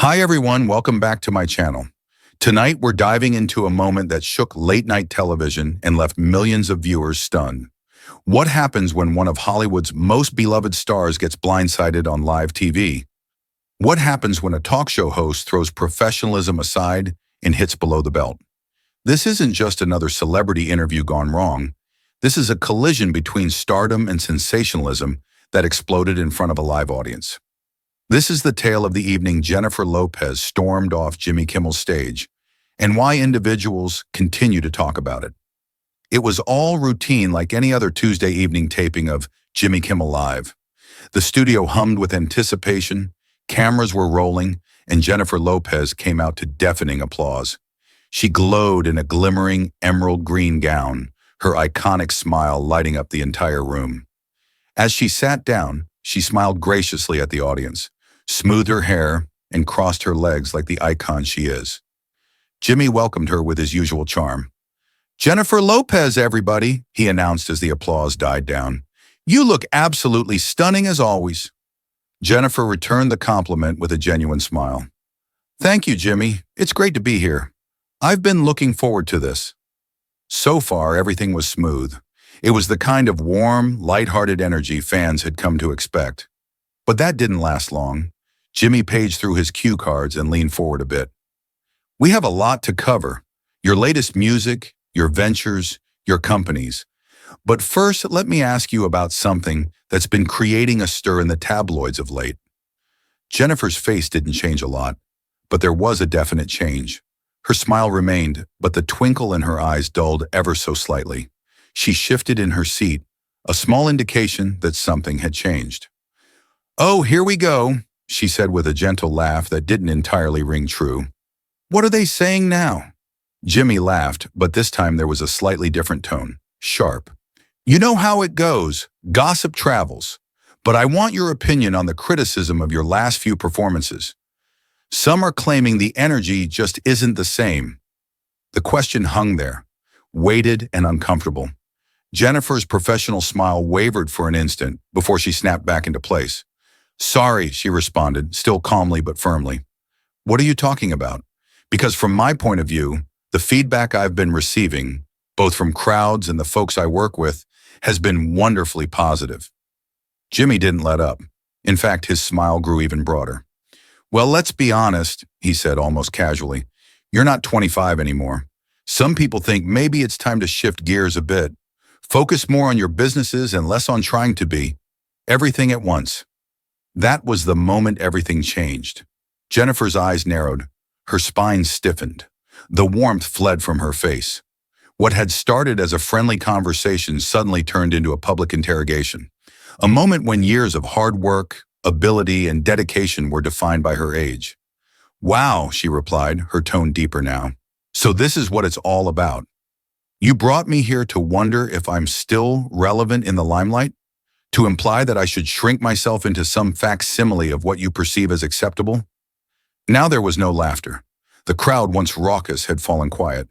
Hi everyone, welcome back to my channel. Tonight we're diving into a moment that shook late-night television and left millions of viewers stunned. What happens when one of Hollywood's most beloved stars gets blindsided on live TV? What happens when a talk show host throws professionalism aside and hits below the belt? This isn't just another celebrity interview gone wrong. This is a collision between stardom and sensationalism that exploded in front of a live audience. This is the tale of the evening Jennifer Lopez stormed off Jimmy Kimmel's stage, and why individuals continue to talk about it. It was all routine like any other Tuesday evening taping of Jimmy Kimmel Live. The studio hummed with anticipation, cameras were rolling, and Jennifer Lopez came out to deafening applause. She glowed in a glimmering emerald green gown, her iconic smile lighting up the entire room. As she sat down, she smiled graciously at the audience, smoothed her hair, and crossed her legs like the icon she is. Jimmy welcomed her with his usual charm. "Jennifer Lopez, everybody," he announced as the applause died down. "You look absolutely stunning as always." Jennifer returned the compliment with a genuine smile. "Thank you, Jimmy. It's great to be here. I've been looking forward to this." So far, everything was smooth. It was the kind of warm, lighthearted energy fans had come to expect. But that didn't last long. Jimmy paged through his cue cards and leaned forward a bit. "We have a lot to cover. Your latest music, your ventures, your companies. But first, let me ask you about something that's been creating a stir in the tabloids of late." Jennifer's face didn't change a lot, but there was a definite change. Her smile remained, but the twinkle in her eyes dulled ever so slightly. She shifted in her seat, a small indication that something had changed. "Oh, here we go," she said with a gentle laugh that didn't entirely ring true. "What are they saying now?" Jimmy laughed, but this time there was a slightly different tone, sharp. "You know how it goes. Gossip travels. But I want your opinion on the criticism of your last few performances. Some are claiming the energy just isn't the same." The question hung there, weighted and uncomfortable. Jennifer's professional smile wavered for an instant before she snapped back into place. "Sorry," she responded, still calmly but firmly. "What are you talking about? Because from my point of view, the feedback I've been receiving, both from crowds and the folks I work with, has been wonderfully positive." Jimmy didn't let up. In fact, his smile grew even broader. "Well, let's be honest," he said almost casually. "You're not 25 anymore. Some people think maybe it's time to shift gears a bit. Focus more on your businesses and less on trying to be everything at once." That was the moment everything changed. Jennifer's eyes narrowed. Her spine stiffened. The warmth fled from her face. What had started as a friendly conversation suddenly turned into a public interrogation. A moment when years of hard work, ability, and dedication were defined by her age. "Wow," she replied, her tone deeper now. "So this is what it's all about. You brought me here to wonder if I'm still relevant in the limelight? To imply that I should shrink myself into some facsimile of what you perceive as acceptable?" Now there was no laughter. The crowd, once raucous, had fallen quiet.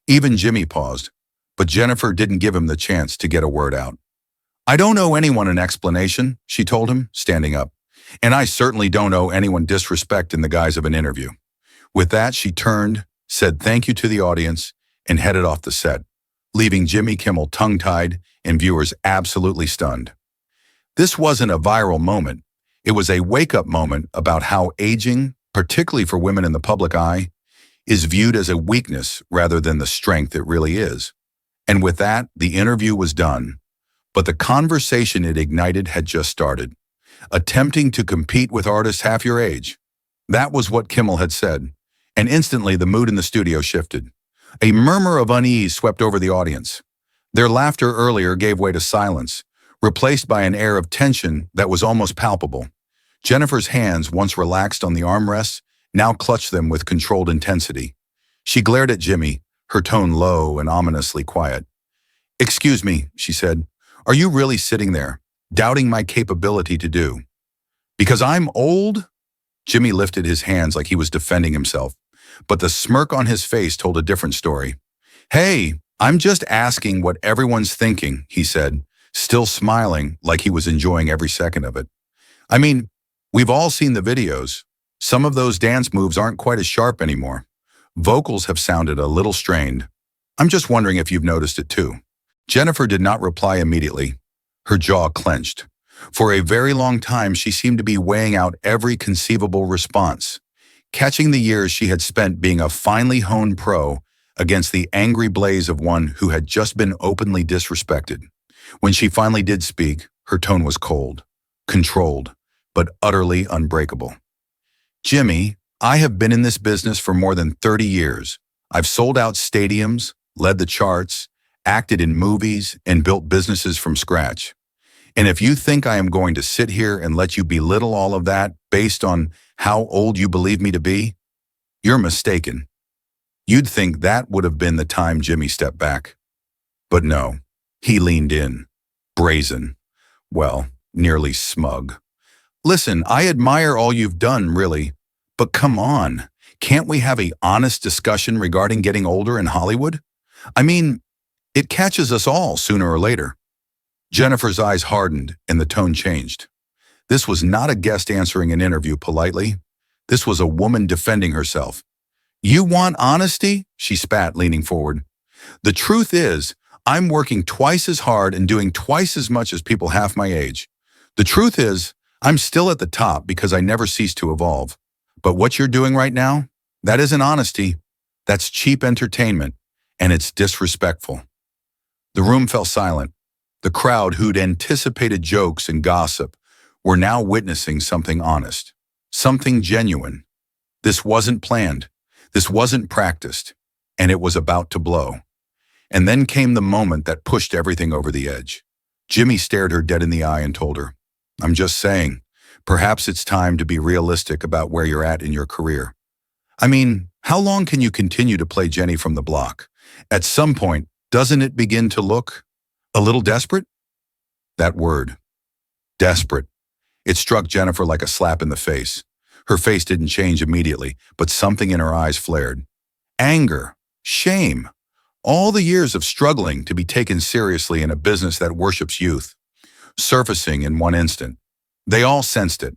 Even Jimmy paused, but Jennifer didn't give him the chance to get a word out. "I don't owe anyone an explanation," she told him, standing up. "And I certainly don't owe anyone disrespect in the guise of an interview." With that, she turned, said thank you to the audience, and headed off the set, leaving Jimmy Kimmel tongue-tied and viewers absolutely stunned. This wasn't a viral moment. It was a wake-up moment about how aging, particularly for women in the public eye, is viewed as a weakness rather than the strength it really is. And with that, the interview was done. But the conversation it ignited had just started. Attempting to compete with artists half your age. That was what Kimmel had said. And instantly the mood in the studio shifted. A murmur of unease swept over the audience. Their laughter earlier gave way to silence, replaced by an air of tension that was almost palpable. Jennifer's hands, once relaxed on the armrests, now clutched them with controlled intensity. She glared at Jimmy, her tone low and ominously quiet. "Excuse me," she said, "are you really sitting there, doubting my capability to do? Because I'm old?" Jimmy lifted his hands like he was defending himself, but the smirk on his face told a different story. "Hey, I'm just asking what everyone's thinking," he said, still smiling like he was enjoying every second of it. "I mean, we've all seen the videos. Some of those dance moves aren't quite as sharp anymore. Vocals have sounded a little strained. I'm just wondering if you've noticed it too." Jennifer did not reply immediately. Her jaw clenched. For a very long time, she seemed to be weighing out every conceivable response, catching the years she had spent being a finely honed pro against the angry blaze of one who had just been openly disrespected. When she finally did speak, her tone was cold, controlled, but utterly unbreakable. "Jimmy, I have been in this business for more than 30 years. I've sold out stadiums, led the charts, acted in movies, and built businesses from scratch. And if you think I am going to sit here and let you belittle all of that based on how old you believe me to be, you're mistaken." You'd think that would have been the time Jimmy stepped back. But no, he leaned in, brazen, well, nearly smug. "Listen, I admire all you've done, really, but come on, can't we have an honest discussion regarding getting older in Hollywood? I mean, it catches us all sooner or later." Jennifer's eyes hardened and the tone changed. This was not a guest answering an interview politely. This was a woman defending herself. "You want honesty?" she spat, leaning forward. "The truth is, I'm working twice as hard and doing twice as much as people half my age. The truth is, I'm still at the top because I never cease to evolve. But what you're doing right now, that isn't honesty. That's cheap entertainment, and it's disrespectful." The room fell silent. The crowd, who'd anticipated jokes and gossip, were now witnessing something honest, something genuine. This wasn't planned. This wasn't practiced, and it was about to blow. And then came the moment that pushed everything over the edge. Jimmy stared her dead in the eye and told her, "I'm just saying, perhaps it's time to be realistic about where you're at in your career. I mean, how long can you continue to play Jenny from the block? At some point, doesn't it begin to look a little desperate?" That word, desperate, it struck Jennifer like a slap in the face. Her face didn't change immediately, but something in her eyes flared. Anger, shame, all the years of struggling to be taken seriously in a business that worships youth, surfacing in one instant. They all sensed it.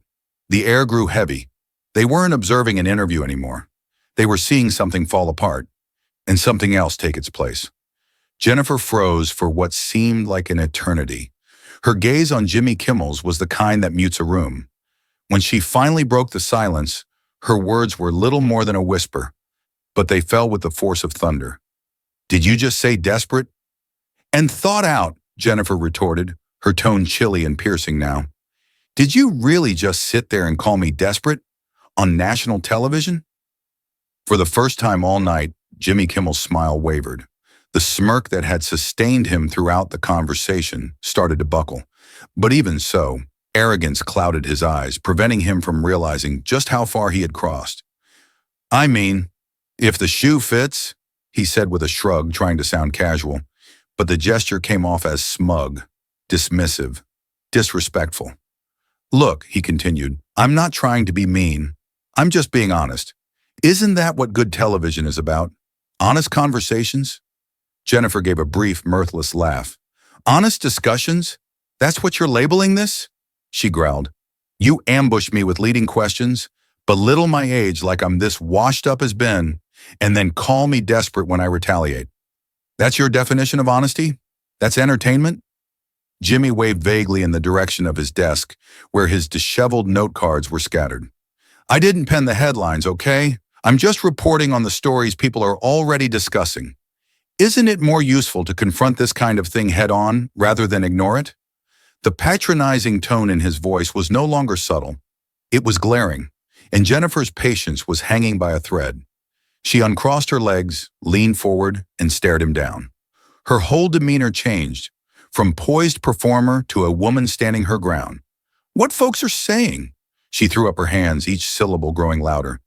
The air grew heavy. They weren't observing an interview anymore. They were seeing something fall apart, and something else take its place. Jennifer froze for what seemed like an eternity. Her gaze on Jimmy Kimmel's was the kind that mutes a room. When she finally broke the silence, her words were little more than a whisper, but they fell with the force of thunder. "Did you just say desperate?" "And thought out," Jennifer retorted, her tone chilly and piercing now. "Did you really just sit there and call me desperate? On national television?" For the first time all night, Jimmy Kimmel's smile wavered. The smirk that had sustained him throughout the conversation started to buckle. But even so, arrogance clouded his eyes, preventing him from realizing just how far he had crossed. "I mean, if the shoe fits," he said with a shrug, trying to sound casual. But the gesture came off as smug, dismissive, disrespectful. "Look," he continued, "I'm not trying to be mean. I'm just being honest. Isn't that what good television is about? Honest conversations?" Jennifer gave a brief, mirthless laugh. "Honest discussions? That's what you're labeling this?" She growled. "You ambush me with leading questions, belittle my age like I'm this washed up as Ben, and then call me desperate when I retaliate. That's your definition of honesty? That's entertainment?" Jimmy waved vaguely in the direction of his desk, where his disheveled note cards were scattered. "I didn't pen the headlines, okay? I'm just reporting on the stories people are already discussing. Isn't it more useful to confront this kind of thing head-on rather than ignore it?" The patronizing tone in his voice was no longer subtle. It was glaring, and Jennifer's patience was hanging by a thread. She uncrossed her legs, leaned forward, and stared him down. Her whole demeanor changed, from poised performer to a woman standing her ground. "What folks are saying?" She threw up her hands, each syllable growing louder.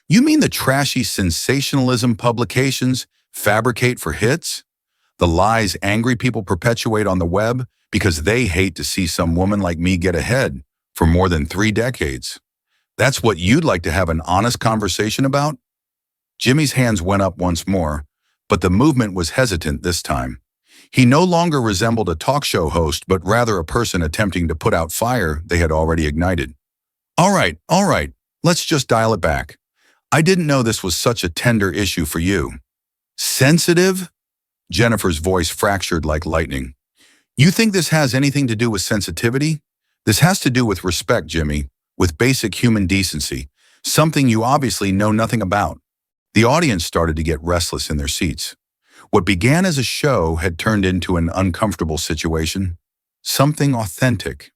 "You mean the trashy sensationalism publications fabricate for hits? The lies angry people perpetuate on the web because they hate to see some woman like me get ahead for more than 3 decades. That's what you'd like to have an honest conversation about?" Jimmy's hands went up once more, but the movement was hesitant this time. He no longer resembled a talk show host, but rather a person attempting to put out fire they had already ignited. All right, Let's just dial it back. I didn't know this was such a tender issue for you. Sensitive? Jennifer's voice fractured like lightning. You think this has anything to do with sensitivity? This has to do with respect, Jimmy, with basic human decency, something you obviously know nothing about. The audience started to get restless in their seats. What began as a show had turned into an uncomfortable situation, something authentic.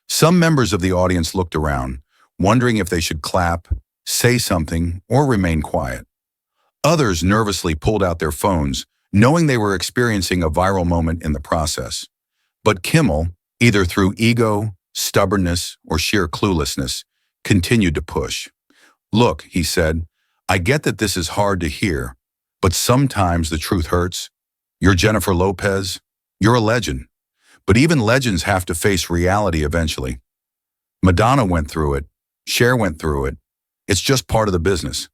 Some members of the audience looked around, wondering if they should clap, say something, or remain quiet. Others nervously pulled out their phones, knowing they were experiencing a viral moment in the process. But Kimmel, either through ego, stubbornness, or sheer cluelessness, continued to push. Look, he said, I get that this is hard to hear, but sometimes the truth hurts. You're Jennifer Lopez. You're a legend. But even legends have to face reality eventually. Madonna went through it. Cher went through it. It's just part of the business.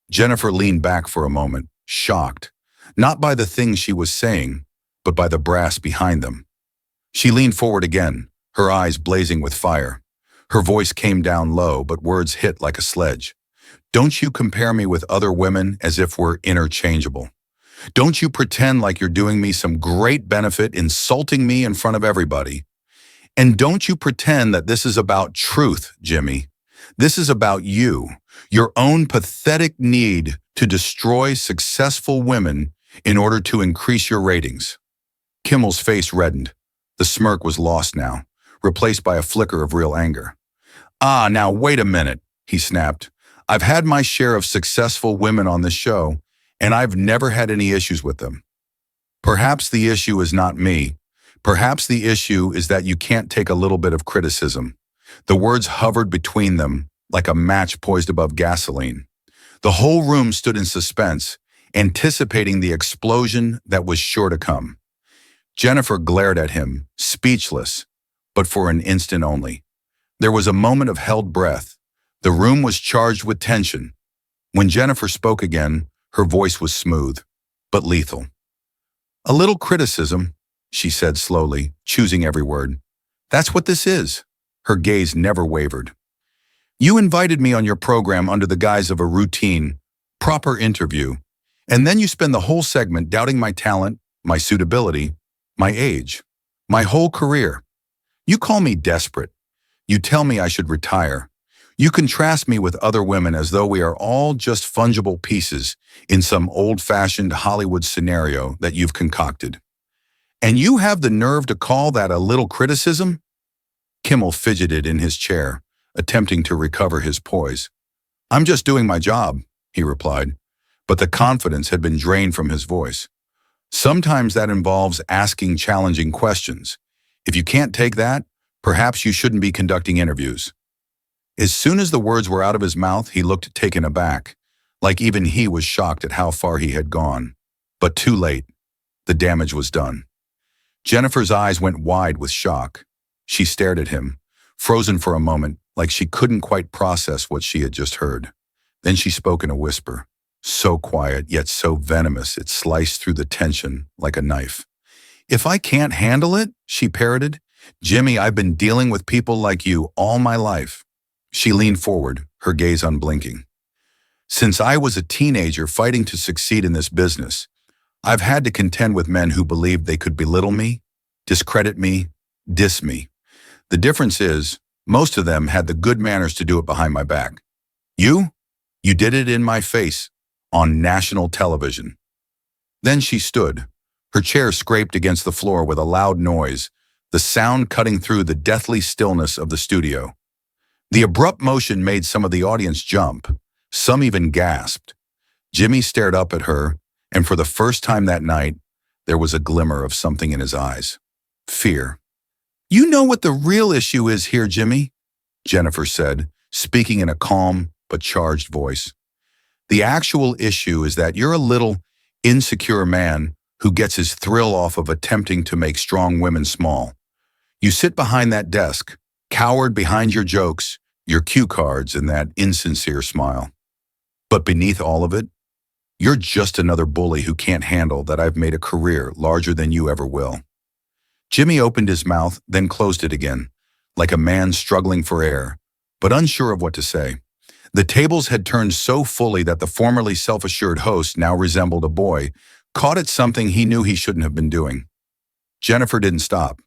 Jennifer leaned back for a moment, shocked, not by the things she was saying, but by the brass behind them. She leaned forward again, her eyes blazing with fire. Her voice came down low, but words hit like a sledge. Don't you compare me with other women as if we're interchangeable. Don't you pretend like you're doing me some great benefit, insulting me in front of everybody. And don't you pretend that this is about truth, Jimmy. This is about you, your own pathetic need to destroy successful women in order to increase your ratings. Kimmel's face reddened. The smirk was lost now, replaced by a flicker of real anger. Ah, now wait a minute, he snapped. I've had my share of successful women on this show, and I've never had any issues with them. Perhaps the issue is not me. Perhaps the issue is that you can't take a little bit of criticism. The words hovered between them like a match poised above gasoline. The whole room stood in suspense, anticipating the explosion that was sure to come. Jennifer glared at him, speechless, but for an instant only. There was a moment of held breath. The room was charged with tension. When Jennifer spoke again, her voice was smooth, but lethal. A little criticism, she said slowly, choosing every word. That's what this is. Her gaze never wavered. You invited me on your program under the guise of a routine, proper interview, and then you spend the whole segment doubting my talent, my suitability, my age, my whole career. You call me desperate. You tell me I should retire. You contrast me with other women as though we are all just fungible pieces in some old-fashioned Hollywood scenario that you've concocted. And you have the nerve to call that a little criticism? Kimmel fidgeted in his chair, attempting to recover his poise. I'm just doing my job, he replied, but the confidence had been drained from his voice. Sometimes that involves asking challenging questions. If you can't take that, perhaps you shouldn't be conducting interviews. As soon as the words were out of his mouth, he looked taken aback, like even he was shocked at how far he had gone. But too late. The damage was done. Jennifer's eyes went wide with shock. She stared at him, frozen for a moment, like she couldn't quite process what she had just heard. Then she spoke in a whisper, so quiet yet so venomous it sliced through the tension like a knife. If I can't handle it, she parroted, Jimmy, I've been dealing with people like you all my life. She leaned forward, her gaze unblinking. Since I was a teenager fighting to succeed in this business, I've had to contend with men who believed they could belittle me, discredit me, diss me. The difference is, most of them had the good manners to do it behind my back. You did it in my face, on national television. Then she stood. Her chair scraped against the floor with a loud noise, the sound cutting through the deathly stillness of the studio. The abrupt motion made some of the audience jump. Some even gasped. Jimmy stared up at her, and for the first time that night, there was a glimmer of something in his eyes. Fear. You know what the real issue is here, Jimmy, Jennifer said, speaking in a calm but charged voice. The actual issue is that you're a little, insecure man who gets his thrill off of attempting to make strong women small. You sit behind that desk, cowered behind your jokes, your cue cards, and that insincere smile. But beneath all of it, you're just another bully who can't handle that I've made a career larger than you ever will. Jimmy opened his mouth, then closed it again, like a man struggling for air, but unsure of what to say. The tables had turned so fully that the formerly self-assured host now resembled a boy, caught at something he knew he shouldn't have been doing. Jennifer didn't stop.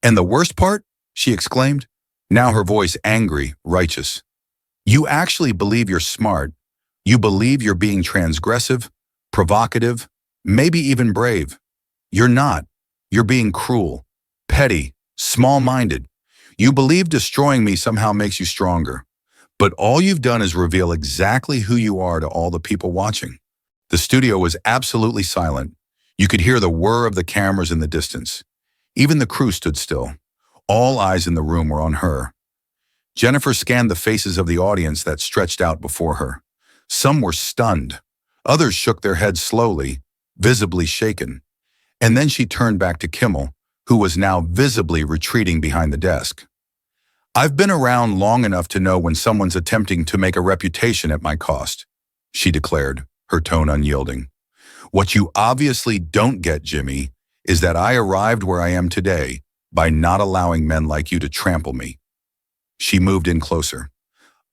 "And the worst part?" she exclaimed, now her voice angry, righteous. "You actually believe you're smart. You believe you're being transgressive, provocative, maybe even brave. You're not. You're being cruel, petty, small-minded. You believe destroying me somehow makes you stronger. But all you've done is reveal exactly who you are to all the people watching." The studio was absolutely silent. You could hear the whir of the cameras in the distance. Even the crew stood still. All eyes in the room were on her. Jennifer scanned the faces of the audience that stretched out before her. Some were stunned. Others shook their heads slowly, visibly shaken. And then she turned back to Kimmel, who was now visibly retreating behind the desk. "I've been around long enough to know when someone's attempting to make a reputation at my cost," she declared, her tone unyielding. "What you obviously don't get, Jimmy, is that I arrived where I am today by not allowing men like you to trample me." She moved in closer.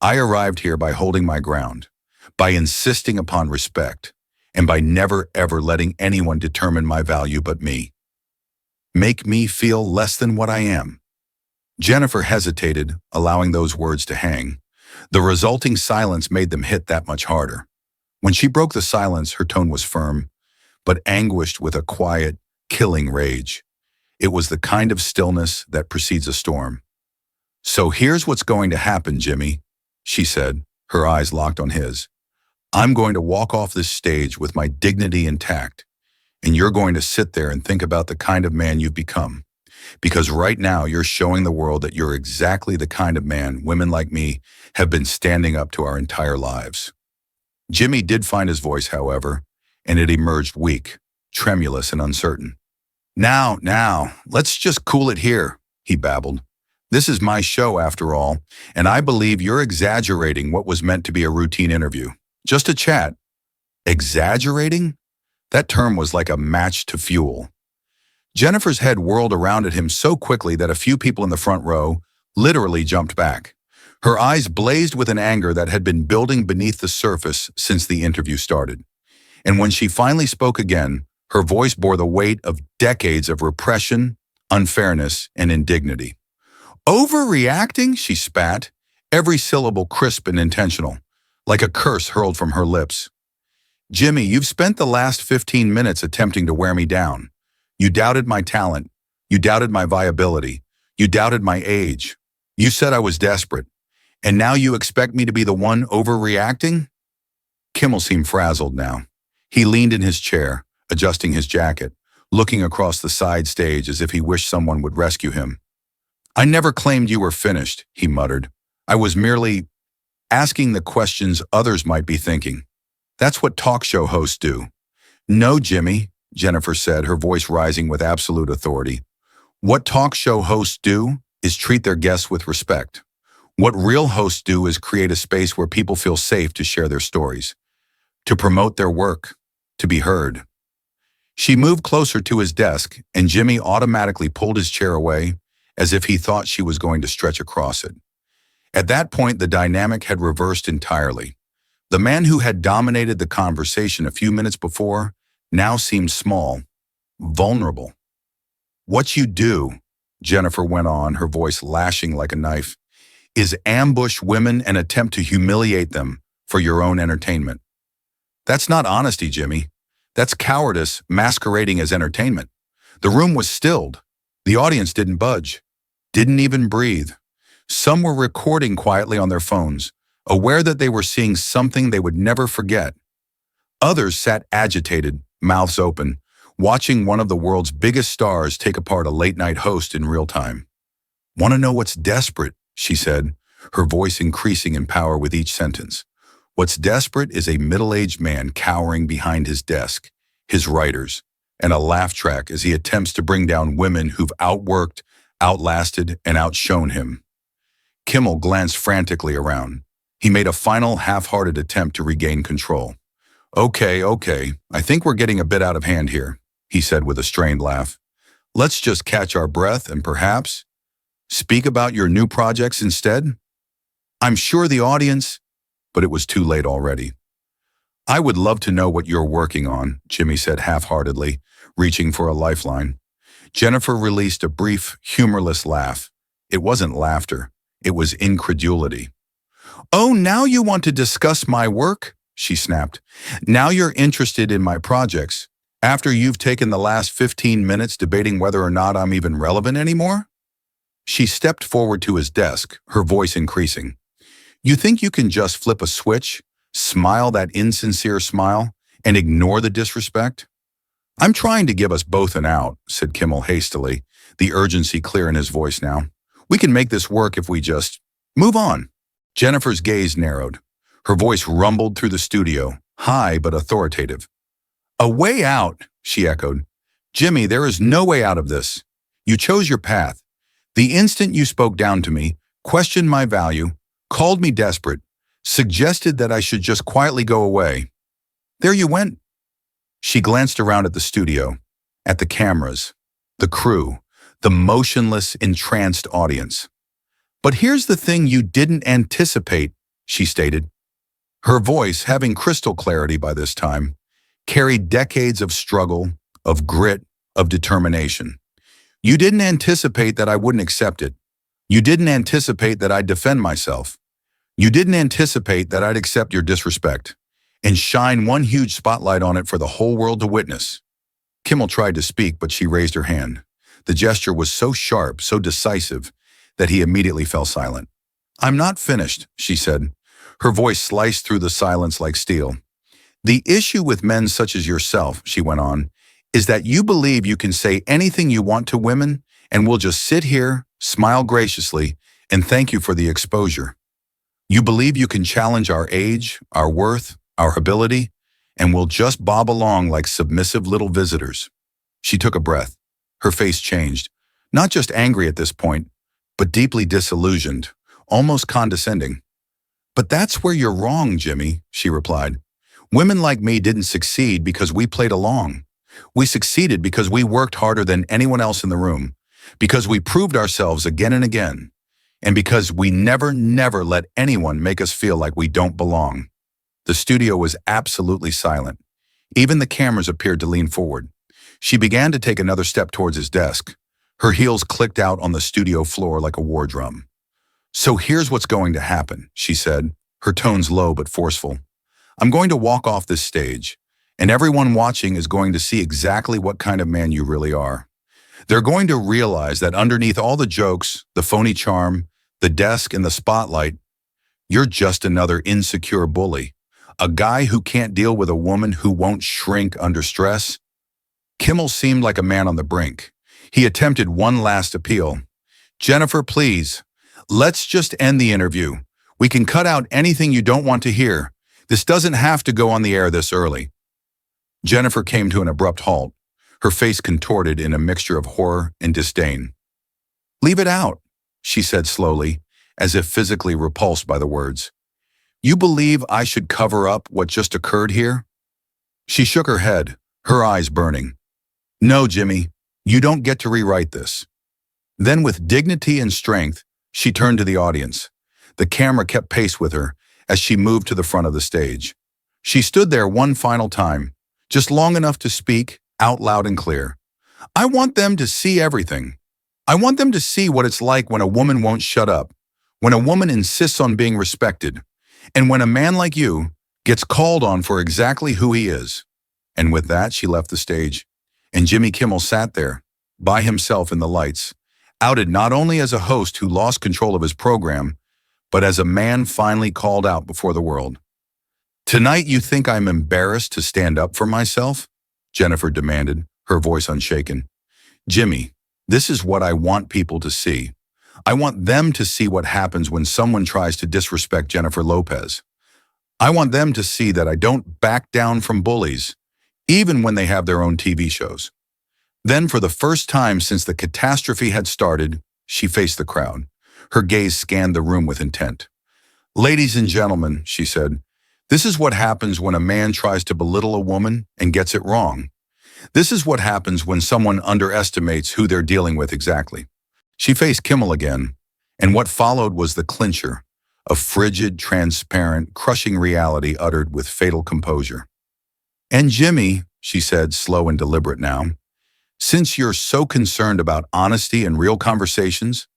"I arrived here by holding my ground, by insisting upon respect, and by never ever letting anyone determine my value but me. Make me feel less than what I am." Jennifer hesitated, allowing those words to hang. The resulting silence made them hit that much harder. When she broke the silence, her tone was firm, but anguished with a quiet, killing rage. It was the kind of stillness that precedes a storm. "So here's what's going to happen, Jimmy," she said, her eyes locked on his. "I'm going to walk off this stage with my dignity intact, and you're going to sit there and think about the kind of man you've become. Because right now you're showing the world that you're exactly the kind of man women like me have been standing up to our entire lives." Jimmy did find his voice, however, and it emerged weak, tremulous, and uncertain. Now, let's just cool it here," he babbled. "This is my show, after all, and I believe you're exaggerating what was meant to be a routine interview. Just a chat." Exaggerating? That term was like a match to fuel. Jennifer's head whirled around at him so quickly that a few people in the front row literally jumped back. Her eyes blazed with an anger that had been building beneath the surface since the interview started. And when she finally spoke again, her voice bore the weight of decades of repression, unfairness, and indignity. "Overreacting?" she spat, every syllable crisp and intentional, like a curse hurled from her lips. "Jimmy, you've spent the last 15 minutes attempting to wear me down. You doubted my talent. You doubted my viability. You doubted my age. You said I was desperate. And now you expect me to be the one overreacting?" Kimmel seemed frazzled now. He leaned in his chair, adjusting his jacket, looking across the side stage as if he wished someone would rescue him. "I never claimed you were finished," he muttered. "I was merely asking the questions others might be thinking. That's what talk show hosts do." "No, Jimmy," Jennifer said, her voice rising with absolute authority. "What talk show hosts do is treat their guests with respect. What real hosts do is create a space where people feel safe to share their stories, to promote their work, to be heard." She moved closer to his desk, and Jimmy automatically pulled his chair away, as if he thought she was going to stretch across it. At that point, the dynamic had reversed entirely. The man who had dominated the conversation a few minutes before now seemed small, vulnerable. "What you do," Jennifer went on, her voice lashing like a knife, "is ambush women and attempt to humiliate them for your own entertainment. That's not honesty, Jimmy. That's cowardice masquerading as entertainment." The room was stilled. The audience didn't budge, didn't even breathe. Some were recording quietly on their phones, aware that they were seeing something they would never forget. Others sat agitated, mouths open, watching one of the world's biggest stars take apart a late-night host in real time. "Want to know what's desperate?" she said, her voice increasing in power with each sentence. "What's desperate is a middle-aged man cowering behind his desk, his writers, and a laugh track as he attempts to bring down women who've outworked, outlasted, and outshone him." Kimmel glanced frantically around. He made a final half-hearted attempt to regain control. Okay, I think we're getting a bit out of hand here," he said with a strained laugh. "Let's just catch our breath and perhaps speak about your new projects instead." I'm sure the audience, but it was too late already. I would love to know what you're working on, Jimmy said half-heartedly, reaching for a lifeline. Jennifer released a brief, humorless laugh. It wasn't laughter. It was incredulity. Oh, now you want to discuss my work? She snapped. Now you're interested in my projects, after you've taken the last 15 minutes debating whether or not I'm even relevant anymore? She stepped forward to his desk, her voice increasing. You think you can just flip a switch, smile that insincere smile, and ignore the disrespect? I'm trying to give us both an out, said Kimmel hastily, the urgency clear in his voice now. We can make this work if we just move on. Jennifer's gaze narrowed. Her voice rumbled through the studio, high but authoritative. A way out, she echoed. Jimmy, there is no way out of this. You chose your path. The instant you spoke down to me, questioned my value, called me desperate, suggested that I should just quietly go away. There you went. She glanced around at the studio, at the cameras, the crew, the motionless, entranced audience. But here's the thing you didn't anticipate, she stated. Her voice, having crystal clarity by this time, carried decades of struggle, of grit, of determination. You didn't anticipate that I wouldn't accept it. You didn't anticipate that I'd defend myself. You didn't anticipate that I'd accept your disrespect and shine one huge spotlight on it for the whole world to witness. Kimmel tried to speak, but she raised her hand. The gesture was so sharp, so decisive, that he immediately fell silent. I'm not finished, she said. Her voice sliced through the silence like steel. The issue with men such as yourself, she went on, is that you believe you can say anything you want to women and we'll just sit here, smile graciously, and thank you for the exposure. You believe you can challenge our age, our worth, our ability, and we'll just bob along like submissive little visitors. She took a breath. Her face changed, not just angry at this point, but deeply disillusioned, almost condescending. But that's where you're wrong, Jimmy, she replied. Women like me didn't succeed because we played along. We succeeded because we worked harder than anyone else in the room, because we proved ourselves again and again, and because we never let anyone make us feel like we don't belong. The studio was absolutely silent. Even the cameras appeared to lean forward. She began to take another step towards his desk. Her heels clicked out on the studio floor like a war drum. So here's what's going to happen, she said, her tones low but forceful. I'm going to walk off this stage, and everyone watching is going to see exactly what kind of man you really are. They're going to realize that underneath all the jokes, the phony charm, the desk and the spotlight, you're just another insecure bully, a guy who can't deal with a woman who won't shrink under stress. Kimmel seemed like a man on the brink. He attempted one last appeal. Jennifer, please, let's just end the interview. We can cut out anything you don't want to hear. This doesn't have to go on the air this early. Jennifer came to an abrupt halt, her face contorted in a mixture of horror and disdain. Leave it out, she said slowly, as if physically repulsed by the words. You believe I should cover up what just occurred here? She shook her head, her eyes burning. No, Jimmy, you don't get to rewrite this. Then with dignity and strength, she turned to the audience. The camera kept pace with her as she moved to the front of the stage. She stood there one final time, just long enough to speak, out loud and clear. I want them to see everything. I want them to see what it's like when a woman won't shut up, when a woman insists on being respected, and when a man like you gets called on for exactly who he is. And with that, she left the stage, and Jimmy Kimmel sat there, by himself in the lights, outed not only as a host who lost control of his program, but as a man finally called out before the world. Tonight you think I'm embarrassed to stand up for myself? Jennifer demanded, her voice unshaken. Jimmy, this is what I want people to see. I want them to see what happens when someone tries to disrespect Jennifer Lopez. I want them to see that I don't back down from bullies, even when they have their own TV shows. Then, for the first time since the catastrophe had started, she faced the crowd. Her gaze scanned the room with intent. Ladies and gentlemen, she said, this is what happens when a man tries to belittle a woman and gets it wrong. This is what happens when someone underestimates who they're dealing with exactly. She faced Kimmel again, and what followed was the clincher, a frigid, transparent, crushing reality uttered with fatal composure. "And Jimmy," she said, slow and deliberate now, "since you're so concerned about honesty and real conversations,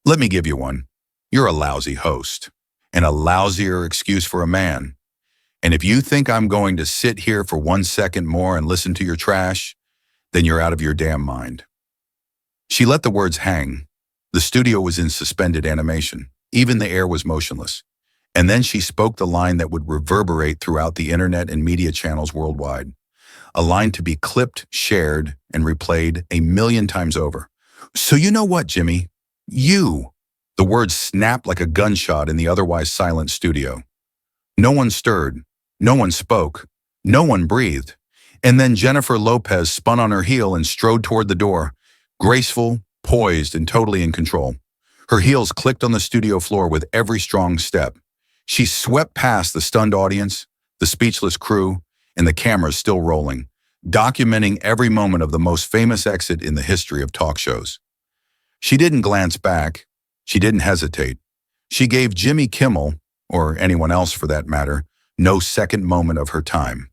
let me give you one. You're a lousy host, and a lousier excuse for a man. And if you think I'm going to sit here for 1 second more and listen to your trash, then you're out of your damn mind." She let the words hang. The studio was in suspended animation. Even the air was motionless. And then she spoke the line that would reverberate throughout the internet and media channels worldwide. A line to be clipped, shared, and replayed 1,000,000 times over. "So you know what, Jimmy? You." The words snapped like a gunshot in the otherwise silent studio. No one stirred. No one spoke. No one breathed. And then Jennifer Lopez spun on her heel and strode toward the door, graceful, poised, and totally in control. Her heels clicked on the studio floor with every strong step. She swept past the stunned audience, the speechless crew, and the cameras still rolling, documenting every moment of the most famous exit in the history of talk shows. She didn't glance back. She didn't hesitate. She gave Jimmy Kimmel, or anyone else for that matter, no second moment of her time.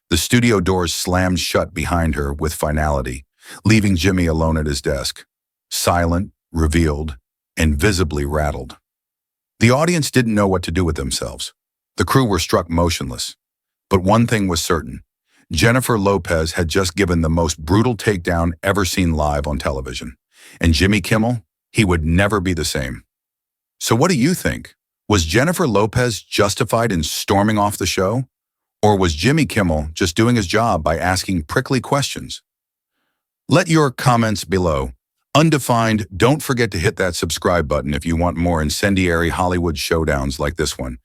The studio doors slammed shut behind her with finality, leaving Jimmy alone at his desk, silent, revealed, and visibly rattled. The audience didn't know what to do with themselves. The crew were struck motionless. But one thing was certain. Jennifer Lopez had just given the most brutal takedown ever seen live on television. And Jimmy Kimmel, he would never be the same. So what do you think? Was Jennifer Lopez justified in storming off the show? Or was Jimmy Kimmel just doing his job by asking prickly questions? Let your comments below. Undefined, don't forget to hit that subscribe button if you want more incendiary Hollywood showdowns like this one.